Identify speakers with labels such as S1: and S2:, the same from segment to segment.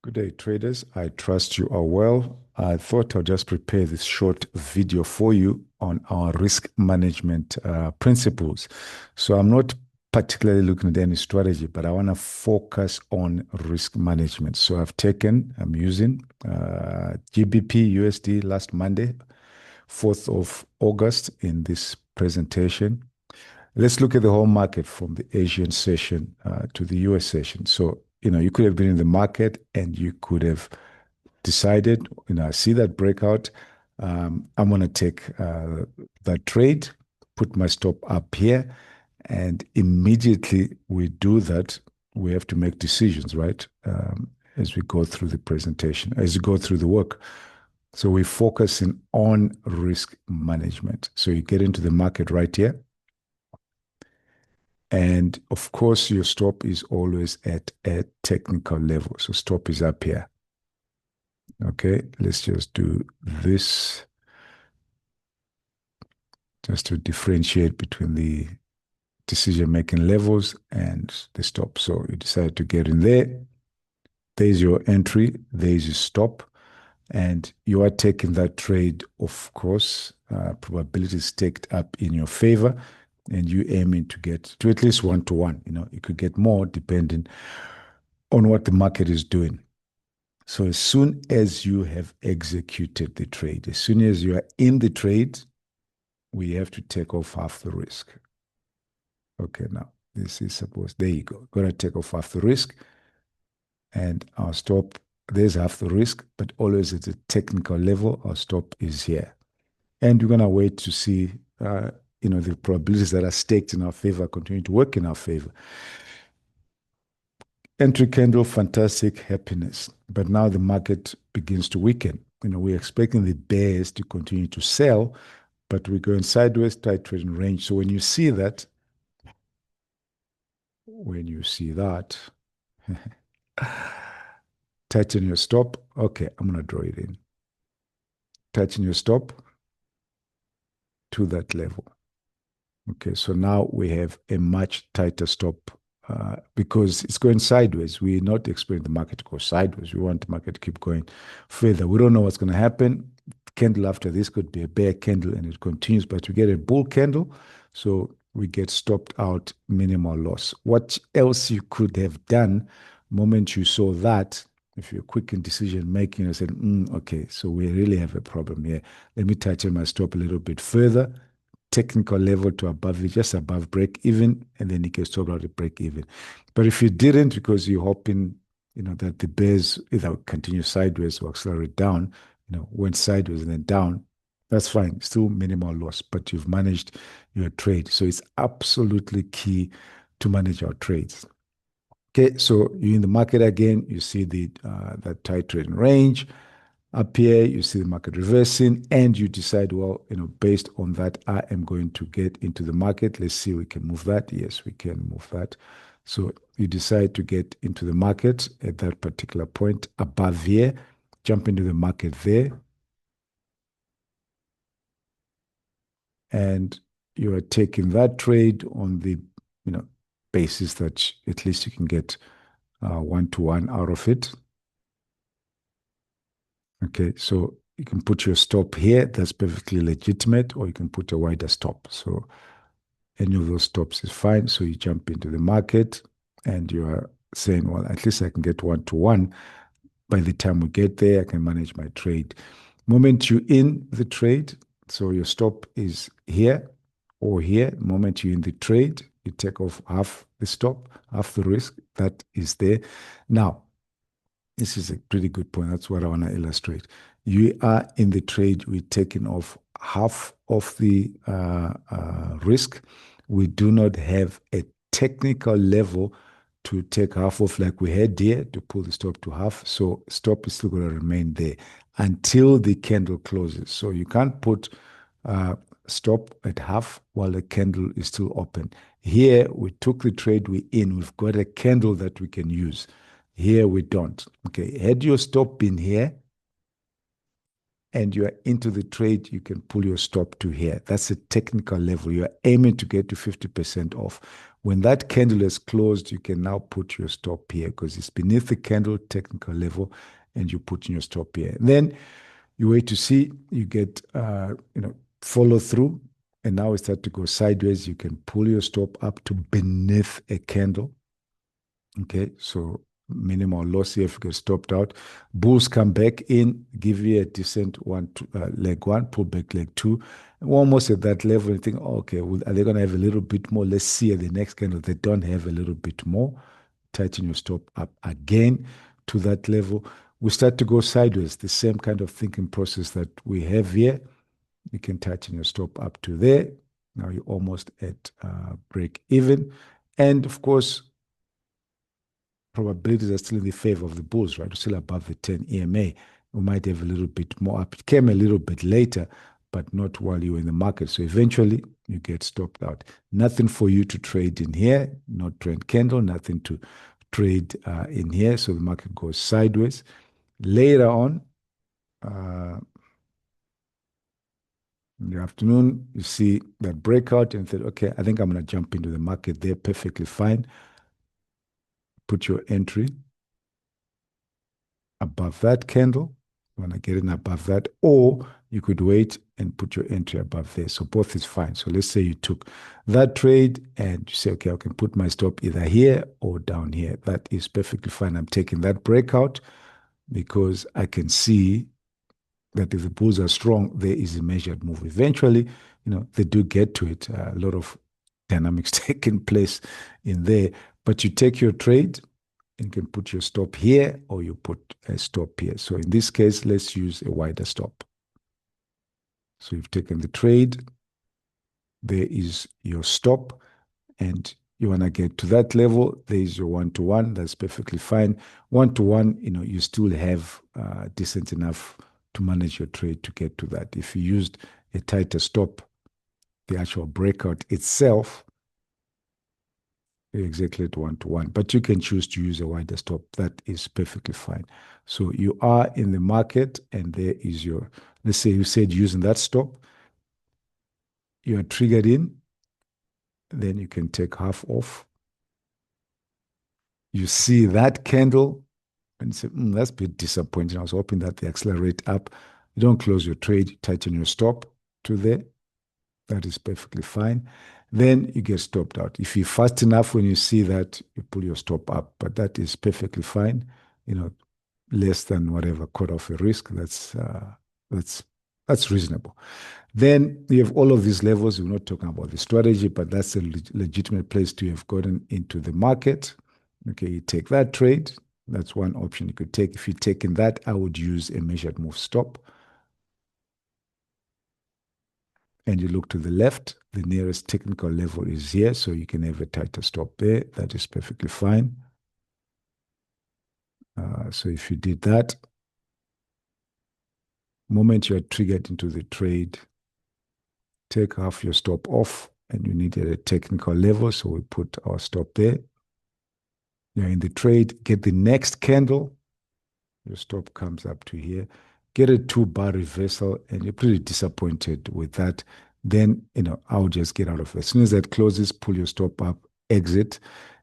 S1: Good day, traders. I trust you are well. I thought I'll just prepare this short video for you on our risk management principles. So I'm not particularly looking at any strategy, but I want to focus on risk management. So I'm using GBPUSD last Monday, 4th of August in this presentation. Let's look at the whole market from the Asian session to the US session. So, you could have been in the market and you could have decided, I see that breakout. I'm going to take that trade, put my stop up here. And immediately we do that, we have to make decisions, right? As we go through the presentation, as we go through the work. So we're focusing on risk management. So you get into the market right here. And of course, your stop is always at a technical level. So stop is up here. Okay, let's just do this just to differentiate between the decision-making levels and the stop. So you decide to get in there. There's your entry. There's your stop. And you are taking that trade, of course, probability is staked up in your favor. And you aiming to get to at least 1-to-1. You could get more depending on what the market is doing. So as soon as you have executed the trade, as soon as you are in the trade, we have to take off half the risk. Okay, now this is supposed, there you go. Going to take off half the risk. And our stop, there's half the risk, but always at a technical level, our stop is here. And we're going to wait to see the probabilities that are staked in our favor continue to work in our favor. Entry candle, fantastic, happiness. But now the market begins to weaken. We're expecting the bears to continue to sell, but we're going sideways, tight trading range. So when you see that, tighten your stop. Okay, I'm going to draw it in. Tighten your stop to that level. Okay, so now we have a much tighter stop because it's going sideways. We're not expecting the market to go sideways. We want the market to keep going further. We don't know what's going to happen. Candle after this could be a bear candle and it continues, but we get a bull candle, so we get stopped out, minimal loss. What else you could have done moment you saw that, if you're quick in decision making, you said, okay, so we really have a problem here. Let me tighten my stop a little bit further. Technical level to above it, just above break even, and then you can stop out at break even. But if you didn't, because you're hoping, that the bears either continue sideways or accelerate down, went sideways and then down, that's fine. Still minimal loss, but you've managed your trade. So it's absolutely key to manage our trades. Okay, so you're in the market again. You see that tight trading range. Up here, you see the market reversing, and you decide, well, based on that, I am going to get into the market. Let's see, we can move that. Yes, we can move that. So you decide to get into the market at that particular point above here, jump into the market there. And you are taking that trade on the, basis that at least you can get 1-to-1 out of it. Okay, so you can put your stop here. That's perfectly legitimate, or you can put a wider stop. So any of those stops is fine. So you jump into the market and you are saying, well, at least I can get 1-to-1. By the time we get there, I can manage my trade. Moment you're in the trade, so your stop is here or here. Moment you're in the trade, you take off half the stop, half the risk that is there. Now, this is a pretty good point. That's what I want to illustrate. You are in the trade. We're taking off half of the risk. We do not have a technical level to take half off like we had here to pull the stop to half. So stop is still going to remain there until the candle closes. So you can't put stop at half while the candle is still open. Here, we took the trade we're in. We've got a candle that we can use. Here we don't. Okay, had your stop been here and you are into the trade, you can pull your stop to here. That's a technical level. You are aiming to get to 50% off. When that candle is closed, you can now put your stop here because it's beneath the candle technical level, and you put in your stop here. And then you wait to see, you get, follow through, and now it starts to go sideways. You can pull your stop up to beneath a candle. Okay, so minimal loss here if you get stopped out. Bulls come back in, give you a decent leg one, pull back leg two. We're almost at that level. You think, oh, okay, well, are they going to have a little bit more? Let's see at the next candle. They don't have a little bit more. Tighten your stop up again to that level. We start to go sideways, the same kind of thinking process that we have here. You can tighten your stop up to there. Now you're almost at break even. And of course, probabilities are still in the favor of the bulls, right? We're still above the 10 EMA. We might have a little bit more up. It came a little bit later, but not while you were in the market. So eventually you get stopped out. Nothing for you to trade in here, not trend candle, nothing to trade in here. So the market goes sideways. Later on, in the afternoon, you see that breakout and said, okay, I think I'm going to jump into the market there. Perfectly fine. Put your entry above that candle. You want to get in above that, or you could wait and put your entry above there. So both is fine. So let's say you took that trade and you say, okay, I can put my stop either here or down here. That is perfectly fine. I'm taking that breakout because I can see that if the bulls are strong, there is a measured move. Eventually, they do get to it. A lot of dynamics taking place in there, but you take your trade and you can put your stop here or you put a stop here. So in this case, let's use a wider stop. So you've taken the trade. There is your stop, and you want to get to that level. There is your one-to-one. That's perfectly fine. One-to-one, you still have decent enough to manage your trade to get to that. If you used a tighter stop, the actual breakout itself, exactly at one-to-one, but you can choose to use a wider stop. That is perfectly fine. So you are in the market, and there is your, let's say you said using that stop, you are triggered in, then you can take half off. You see that candle, and you say, that's a bit disappointing. I was hoping that they accelerate up. You don't close your trade, you tighten your stop to there. That is perfectly fine. Then you get stopped out. If you're fast enough when you see that, you pull your stop up, but that is perfectly fine. Less than whatever cutoff a risk. That's reasonable. Then you have all of these levels. We're not talking about the strategy, but that's a legitimate place to have gotten into the market. Okay, you take that trade. That's one option you could take. If you're taking that, I would use a measured move stop. And you look to the left, the nearest technical level is here, so you can have a tighter stop there. That is perfectly fine. So if you did that, moment you are triggered into the trade, take half your stop off, and you need a technical level, so we put our stop there. You're in the trade, get the next candle, your stop comes up to here, get a 2-bar reversal, and you're pretty disappointed with that. Then, I'll just get out of it. As soon as that closes, pull your stop up, exit.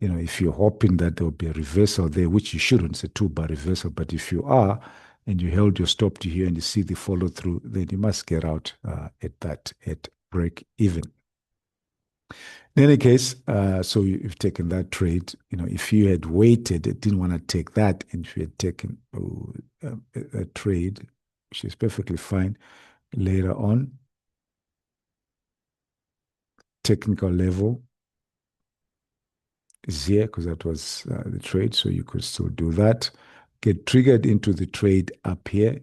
S1: If you're hoping that there will be a reversal there, which you shouldn't, it's a 2-bar reversal, but if you are, and you held your stop to here and you see the follow through, then you must get out at break even. In any case, so you've taken that trade. If you had waited, didn't want to take that, and if you had taken a trade, which is perfectly fine, later on, technical level is here because that was the trade, so you could still do that. Get triggered into the trade up here.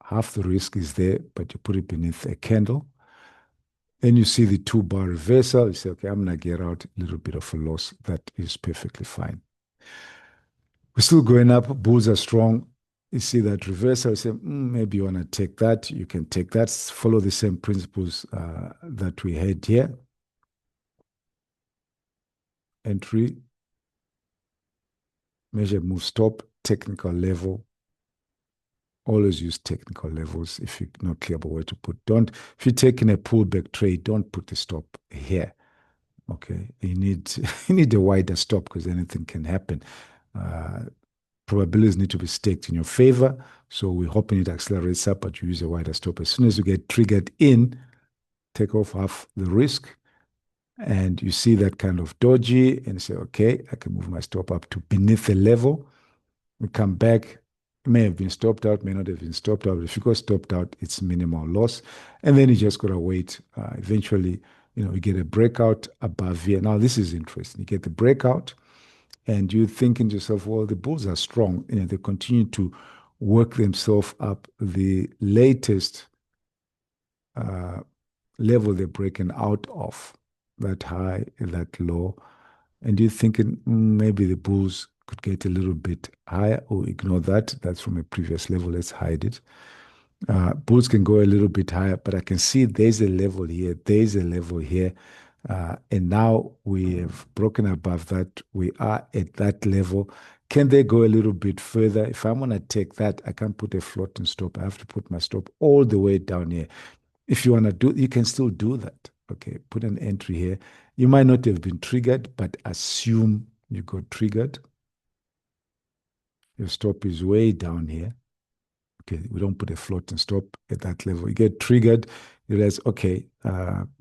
S1: Half the risk is there, but you put it beneath a candle. Then you see the 2-bar reversal. You say, okay, I'm going to get out a little bit of a loss. That is perfectly fine. We're still going up. Bulls are strong. You see that reversal. You say, maybe you want to take that. You can take that. Follow the same principles that we had here. Entry, measure, move, stop, technical level. Always use technical levels if you're not clear about where to put. If you're taking a pullback trade, don't put the stop here. Okay, you need you need a wider stop because anything can happen. Probabilities need to be staked in your favor. So we're hoping it accelerates up, but you use a wider stop. As soon as you get triggered in, take off half the risk, and you see that kind of dodgy, and you say, okay, I can move my stop up to beneath the level. We come back, it may have been stopped out, may not have been stopped out. If you got stopped out, it's minimal loss. And then you just got to wait. Eventually, you get a breakout above here. Now, this is interesting. You get the breakout, and you thinking to yourself, well, the bulls are strong. They continue to work themselves up. The latest level they're breaking out of, that high, that low, and you're thinking maybe the bulls could get a little bit higher, or ignore that. That's from a previous level. Let's hide it. Bulls can go a little bit higher, but I can see there's a level here, there's a level here. And now we have broken above that. We are at that level. Can they go a little bit further? If I'm going to take that, I can't put a floating stop. I have to put my stop all the way down here. If you want to do, you can still do that. Okay, put an entry here. You might not have been triggered, but assume you got triggered. Your stop is way down here. Okay, we don't put a floating stop at that level. You get triggered, you realize, okay,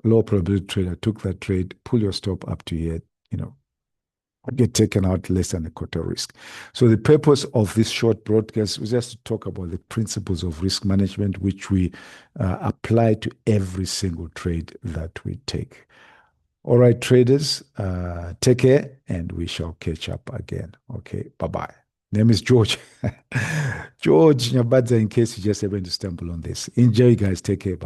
S1: low probability trade, I took that trade, pull your stop up to here, get taken out less than a quarter risk. So the purpose of this short broadcast was just to talk about the principles of risk management, which we apply to every single trade that we take. All right, traders, take care, and we shall catch up again. Okay, bye-bye. Name is George. George Nyabadza, in case you just happened to stumble on this. Enjoy, guys. Take care. Bye.